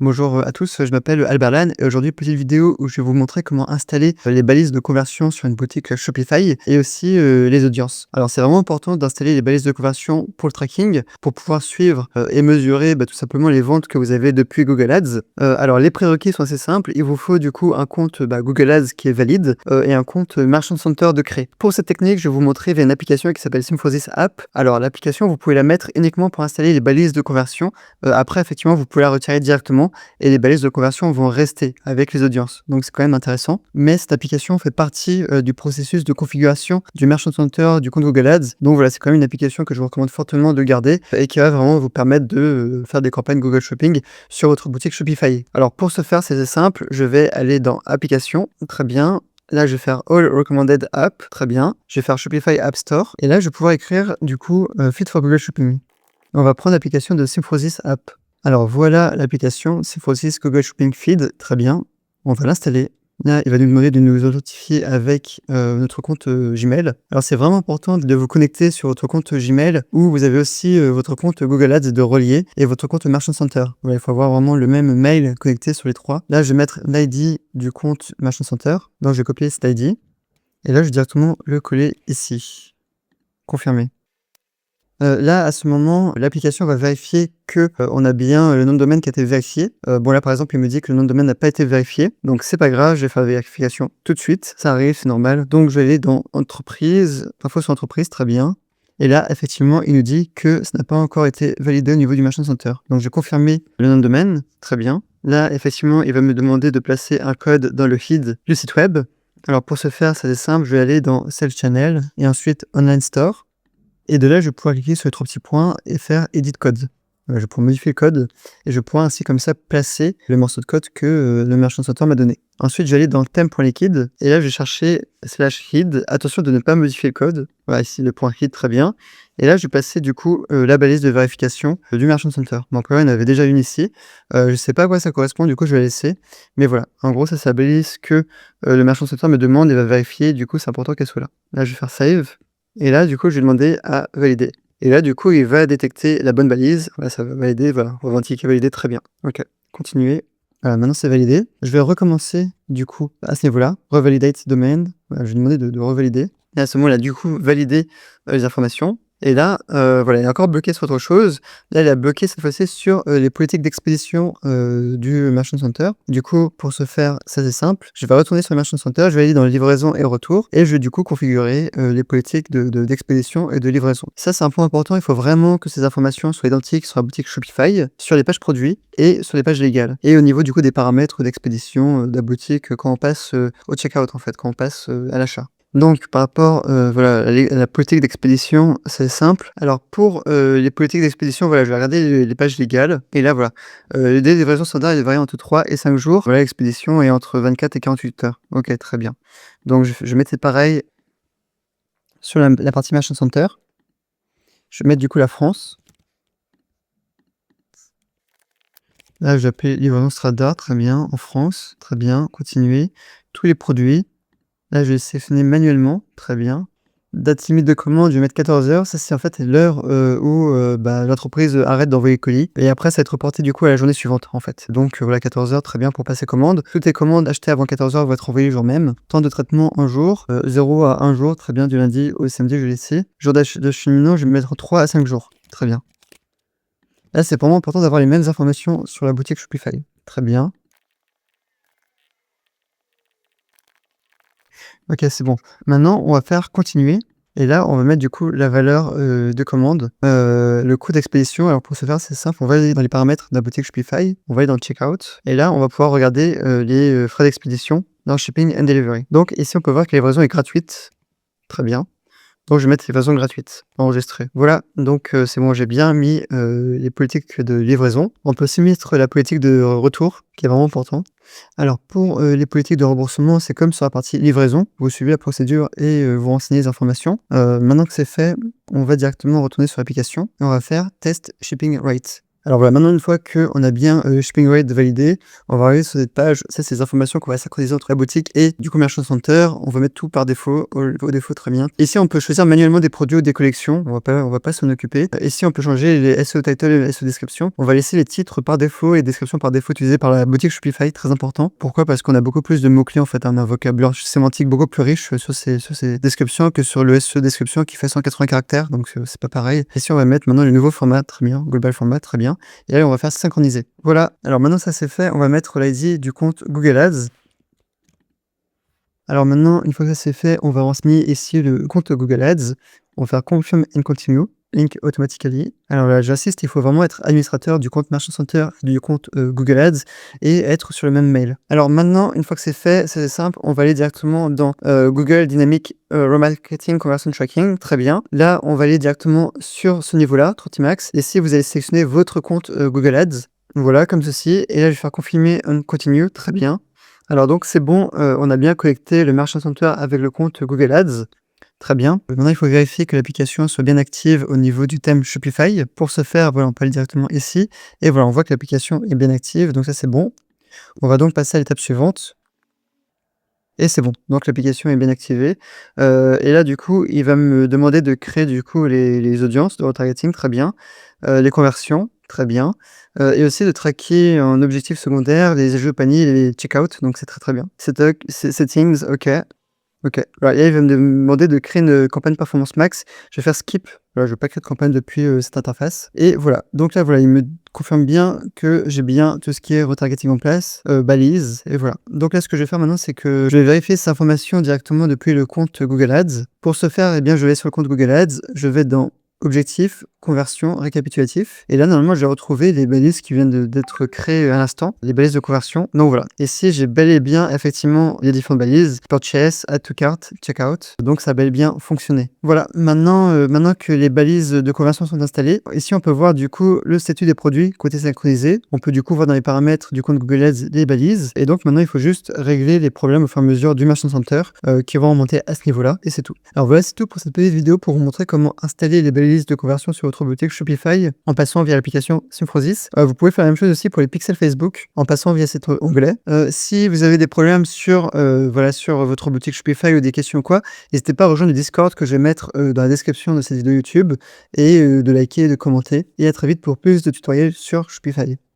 Bonjour à tous, je m'appelle Alberlan et aujourd'hui petite vidéo où je vais vous montrer comment installer les balises de conversion sur une boutique Shopify et aussi les audiences. Alors c'est vraiment important d'installer les balises de conversion pour le tracking, pour pouvoir suivre et mesurer tout simplement les ventes que vous avez depuis Google Ads. Alors les prérequis sont assez simples, il vous faut du coup un compte Google Ads qui est valide et un compte Merchant Center de créer. Pour cette technique, je vais vous montrer via une application qui s'appelle Symphosys App. Alors l'application, vous pouvez la mettre uniquement pour installer les balises de conversion. Après effectivement, vous pouvez la retirer directement et les balises de conversion vont rester avec les audiences. Donc c'est quand même intéressant. Mais cette application fait partie du processus de configuration du Merchant Center du compte Google Ads. Donc voilà, c'est quand même une application que je vous recommande fortement de garder et qui va vraiment vous permettre de faire des campagnes Google Shopping sur votre boutique Shopify. Alors pour ce faire, c'est assez simple. Je vais aller dans Applications, très bien. Là, je vais faire All Recommended App, très bien. Je vais faire Shopify App Store. Et là, je vais pouvoir écrire du coup Fit for Google Shopping. On va prendre l'application de Symphosys App. Alors voilà l'application Symphosys Google Shopping Feed, très bien. On va l'installer. Là, il va nous demander de nous authentifier avec notre compte Gmail. Alors c'est vraiment important de vous connecter sur votre compte Gmail où vous avez aussi votre compte Google Ads de relier et votre compte Merchant Center. Voilà, il faut avoir vraiment le même mail connecté sur les trois. Là, je vais mettre l'ID du compte Merchant Center. Donc je vais copier cet ID. Et là, je vais directement le coller ici. Confirmer. Là, à ce moment, l'application va vérifier que, on a bien le nom de domaine qui a été vérifié. Bon là, par exemple, il me dit que le nom de domaine n'a pas été vérifié, donc c'est pas grave, je vais faire la vérification tout de suite. Ça arrive, c'est normal. Donc je vais aller dans entreprise, info sur entreprise, très bien. Et là, effectivement, il nous dit que ça n'a pas encore été validé au niveau du Merchant Center. Donc je vais confirmer le nom de domaine, très bien. Là, effectivement, il va me demander de placer un code dans le head du site web. Alors pour ce faire, c'est simple, je vais aller dans Sales Channel et ensuite Online Store. Et de là, je vais pouvoir cliquer sur les 3 petits points et faire Edit Code. Je vais pouvoir modifier le code et je vais pouvoir ainsi comme ça placer le morceau de code que le Merchant Center m'a donné. Ensuite, je vais aller dans theme.liquid et là, je vais chercher /head. Attention de ne pas modifier le code. Voilà, ici le point head, très bien. Et là, je vais passer du coup la balise de vérification du Merchant Center. Donc là, il y en avait déjà une ici. Je ne sais pas à quoi ça correspond, du coup, je vais la laisser. Mais voilà, en gros, ça, c'est la balise que le Merchant Center me demande et va vérifier. Du coup, c'est important qu'elle soit là. Là, je vais faire Save. Et là, du coup, je vais demander à valider. Et là, du coup, il va détecter la bonne balise. Voilà, ça va valider, voilà, authentifier, valider, très bien. OK, continuer. Voilà, maintenant c'est validé. Je vais recommencer, du coup, à ce niveau-là. Revalidate domain. Voilà, je vais demander de revalider. Et à ce moment-là, du coup, valider les informations. Et là, voilà, il est encore bloqué sur autre chose. Là, il a bloqué cette fois-ci sur les politiques d'expédition du Merchant Center. Du coup, pour ce faire, ça c'est simple. Je vais retourner sur le Merchant Center, je vais aller dans livraison et retour, et je vais du coup configurer les politiques d'expédition et de livraison. Ça, c'est un point important. Il faut vraiment que ces informations soient identiques sur la boutique Shopify, sur les pages produits et sur les pages légales. Et au niveau du coup des paramètres d'expédition de la boutique quand on passe au checkout, en fait, quand on passe à l'achat. Donc par rapport voilà, à la politique d'expédition, c'est simple. Alors pour les politiques d'expédition, voilà, je vais regarder les pages légales. Et là, voilà, les délais de livraison standard, il varie entre 3 et 5 jours. Voilà, l'expédition est entre 24 et 48 heures. Ok, très bien. Donc je mettais pareil sur la partie Merchant Center. Je vais mettre du coup la France. Là, je vais appeler livraison Strada, très bien, en France, très bien, continuer. Tous les produits. Là, je vais sélectionner manuellement, très bien. Date limite de commande, je vais mettre 14 heures. Ça, c'est en fait l'heure où l'entreprise arrête d'envoyer le colis. Et après, ça va être reporté du coup à la journée suivante, en fait. Donc voilà, 14 heures, très bien pour passer commande. Toutes les commandes achetées avant 14 heures vont être envoyées le jour même. Temps de traitement, 1 jour. 0 à 1 jour, très bien, du lundi au samedi, je vais laisser. Jour d'acheminement, je vais mettre 3 à 5 jours. Très bien. Là, c'est vraiment important d'avoir les mêmes informations sur la boutique Shopify. Très bien. OK, c'est bon. Maintenant, on va faire continuer et là, on va mettre du coup la valeur, de commande, le coût d'expédition. Alors pour ce faire, c'est simple, on va aller dans les paramètres de la boutique Shopify, on va aller dans le checkout et là, on va pouvoir regarder, les frais d'expédition dans Shipping and Delivery. Donc ici, on peut voir que la livraison est gratuite. Très bien. Donc je vais mettre livraison gratuite, enregistrer. Voilà, donc c'est bon, j'ai bien mis les politiques de livraison. On peut aussi mettre la politique de retour, qui est vraiment important. Alors pour les politiques de remboursement, c'est comme sur la partie livraison. Vous suivez la procédure et vous renseignez les informations. Maintenant que c'est fait, on va directement retourner sur l'application et on va faire Test Shipping Rate. Alors voilà, maintenant une fois qu'on a bien shipping rate validé, on va arriver sur cette page. Ça, c'est les informations qu'on va synchroniser entre la boutique et du Commercial Center. On va mettre tout par défaut, au défaut, très bien. Ici, on peut choisir manuellement des produits ou des collections. On va pas s'en occuper. Ici, on peut changer les SEO title et les SEO description. On va laisser les titres par défaut et descriptions par défaut utilisés par la boutique Shopify, très important. Pourquoi? Parce qu'on a beaucoup plus de mots-clés en fait, un vocabulaire sémantique beaucoup plus riche sur ces descriptions que sur le SEO description qui fait 180 caractères, donc c'est pas pareil. Ici, on va mettre maintenant le nouveau format, très bien, global format, très bien. Et là, on va faire synchroniser. Voilà, alors maintenant ça c'est fait, on va mettre l'ID du compte Google Ads. Alors maintenant, une fois que ça c'est fait, on va renseigner ici le compte Google Ads. On va faire Confirm and Continue, Link Automatically. Alors là, j'insiste, il faut vraiment être administrateur du compte Merchant Center, du compte Google Ads et être sur le même mail. Alors maintenant, une fois que c'est fait, c'est simple, on va aller directement dans Google Dynamic Remarketing Conversion Tracking. Très bien. Là, on va aller directement sur ce niveau-là, Trotimax. Et si vous allez sélectionner votre compte Google Ads, voilà, comme ceci. Et là, je vais faire confirmer on Continue. Très bien. Alors donc c'est bon, on a bien connecté le Merchant Center avec le compte Google Ads. Très bien. Maintenant, il faut vérifier que l'application soit bien active au niveau du thème Shopify. Pour ce faire, voilà, on peut aller directement ici. Et voilà, on voit que l'application est bien active, donc ça c'est bon. On va donc passer à l'étape suivante. Et c'est bon, donc l'application est bien activée. Et là, du coup, il va me demander de créer du coup les audiences de retargeting, très bien. Les conversions, très bien. Et aussi de traquer en objectif secondaire les jeux panier et les checkout, donc c'est très très bien. Settings, ok. Ok. Voilà, et là, il va me demander de créer une campagne performance max. Je vais faire skip. Voilà, je ne veux pas créer de campagne depuis cette interface. Et voilà. Donc là, voilà, il me confirme bien que j'ai bien tout ce qui est retargeting en place, balise, et voilà. Donc là, ce que je vais faire maintenant, c'est que je vais vérifier cette information directement depuis le compte Google Ads. Pour ce faire, eh bien, je vais sur le compte Google Ads, je vais dans Objectif, conversion, récapitulatif. Et là, normalement, j'ai retrouvé les balises qui viennent d'être créées à l'instant, les balises de conversion. Donc voilà. Ici, j'ai bel et bien, effectivement, les différentes balises. Purchase, add to cart, checkout. Donc ça a bel et bien fonctionné. Voilà. Maintenant, maintenant que les balises de conversion sont installées, ici, on peut voir du coup le statut des produits côté synchronisé. On peut du coup voir dans les paramètres du compte Google Ads les balises. Et donc maintenant, il faut juste régler les problèmes au fur et à mesure du Merchant Center qui vont remonter à ce niveau-là. Et c'est tout. Alors voilà, c'est tout pour cette petite vidéo pour vous montrer comment installer les balises de conversion sur votre boutique Shopify en passant via l'application Symphrosis. Vous pouvez faire la même chose aussi pour les pixels Facebook en passant via cet onglet. Si vous avez des problèmes sur, voilà, sur votre boutique Shopify ou des questions ou quoi, n'hésitez pas à rejoindre le Discord que je vais mettre dans la description de cette vidéo YouTube et de liker et de commenter. Et à très vite pour plus de tutoriels sur Shopify.